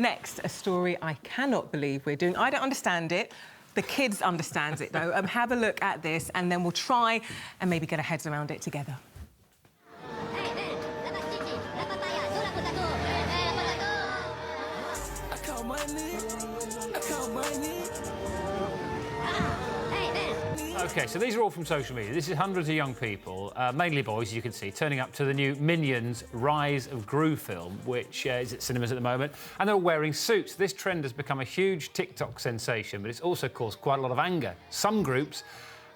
Next, a story I cannot believe we're doing. I don't understand it. The kids understands it, though. Have a look at this, and then we'll try and maybe get our heads around it together. OK, so these are all from social media. This is hundreds of young people, mainly boys, as you can see, turning up to the new Minions Rise of Gru film, which is at cinemas at the moment, and they're wearing suits. This trend has become a huge TikTok sensation, but it's also caused quite a lot of anger. Some groups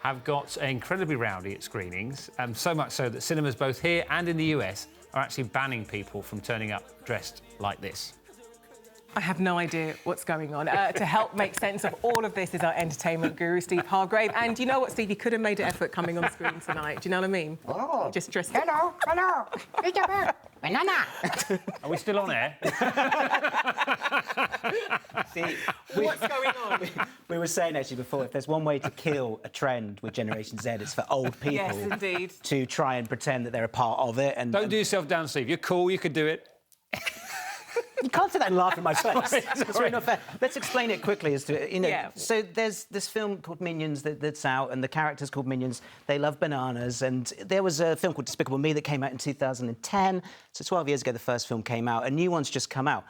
have got incredibly rowdy at screenings, so much so that cinemas both here and in the US are actually banning people from turning up dressed like this. I have no idea what's going on. To help make sense of all of this is our entertainment guru, Steve Hargrave. And you know what, Steve? You could have made an effort coming on screen tonight. Do you know what I mean? Oh. Just dressed... Hello. Banana. Are we still on air? See, What's going on? we were saying, actually, before, if there's one way to kill a trend with Generation Z, it's for old people Yes, indeed. to try and pretend that they're a part of it. And Don't do yourself down, Steve. You're cool, you could do it. You can't say that and laugh in my face. Sorry. It's really not fair. Let's explain it quickly as to, you know. Yeah. So there's this film called Minions that's out, and the characters called Minions, they love bananas. And there was a film called Despicable Me that came out in 2010. So 12 years ago, the first film came out. A new one's just come out.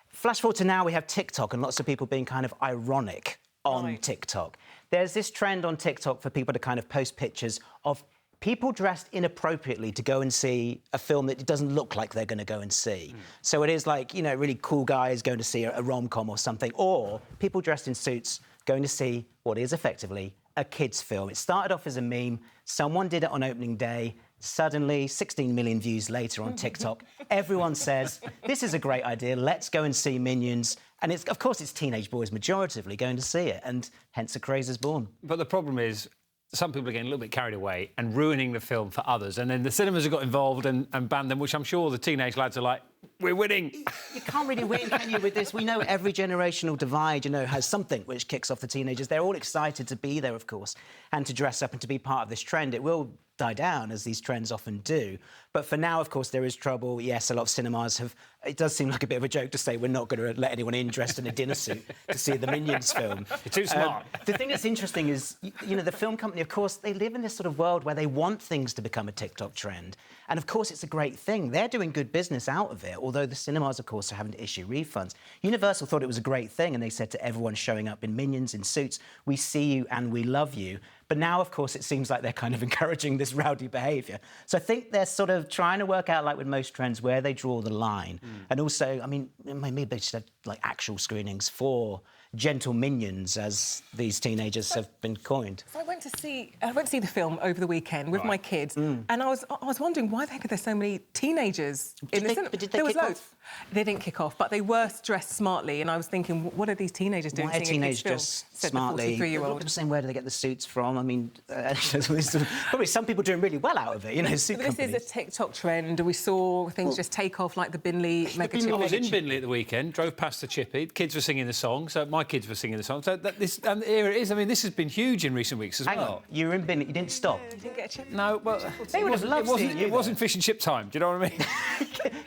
Flash forward to now, we have TikTok and lots of people being kind of ironic on TikTok. There's this trend on TikTok for people to kind of post pictures of people dressed inappropriately to go and see a film that it doesn't look like they're going to go and see. So it is like, you know, really cool guys going to see a rom-com or something, or people dressed in suits going to see what is effectively a kids' film. It started off as a meme. Someone did it on opening day. Suddenly, 16 million views later on TikTok, everyone says, this is a great idea, let's go and see Minions. And it's, of course, it's teenage boys majoritively going to see it, and hence a craze is born. But the problem is, some people are getting a little bit carried away and ruining the film for others. And then the cinemas have got involved and banned them, which I'm sure the teenage lads are like, we're winning. You can't really win, can you, with this? We know every generational divide, you know, has something which kicks off the teenagers. They're all excited to be there, of course, and to dress up and to be part of this trend. It will die down, as these trends often do. But for now, of course, there is trouble. Yes, a lot of cinemas have... It does seem like a bit of a joke to say we're not going to let anyone in dressed in a dinner suit to see the Minions film. You're too smart. The thing that's interesting is, you know, the film company, of course, they live in this sort of world where they want things to become a TikTok trend. And, of course, it's a great thing. They're doing good business out of it, although the cinemas, of course, are having to issue refunds. Universal thought it was a great thing, and they said to everyone showing up in Minions, in suits, we see you and we love you. But now, of course, it seems like they're kind of encouraging this rowdy behaviour. So I think they're sort of trying to work out, like with most trends, where they draw the line. And also, I mean, maybe they should have, like, actual screenings for gentle minions, as these teenagers have been coined. So I went to see the film over the weekend with my kids, and I was wondering why the heck are there so many teenagers in the cinema? But did they there was kick loads. off? They didn't kick off, but they were dressed smartly, and I was thinking, what are these teenagers doing? Why are seeing a kids' teenagers film? dressed Said smartly? The 43-year-old. I'm saying, where do they get the suits from? I mean, probably some people doing really well out of it, you know, suit This companies. is a TikTok trend. We saw things just take off, like the Binley mega chip. I was in Binley at the weekend, drove past the Chippy. Kids were singing the song, so my kids were singing the song. So and here it is. I mean, this has been huge in recent weeks as Hang well. on, you were in Binley, you didn't stop? Didn't get a chip. No, well, They would have loved seeing you it wasn't fish and chip time. Do you know what I mean?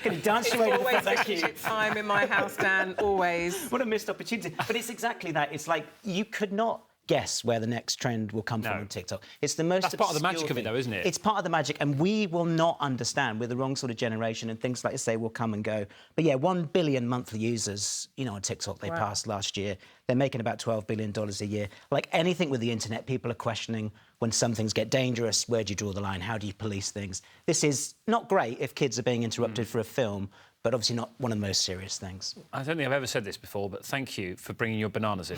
Can you dance your way to the Always front? Thank fish and you. chip time in my house, Dan. Always. What a missed opportunity. But it's exactly that. It's like you could not guess where the next trend will come from on TikTok. It's the most That's part of the obscure magic of it, thing. though, isn't it? It's part of the magic, and we will not understand. We're the wrong sort of generation, and things like you say will come and go. But yeah, 1 billion monthly users, you know, on TikTok they passed last year. They're making about $12 billion a year. Like anything with the internet, people are questioning when some things get dangerous, where do you draw the line? How do you police things? This is not great if kids are being interrupted for a film, but obviously not one of the most serious things. I don't think I've ever said this before, but thank you for bringing your bananas in.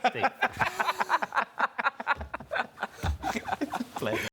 Steve. Pleasure.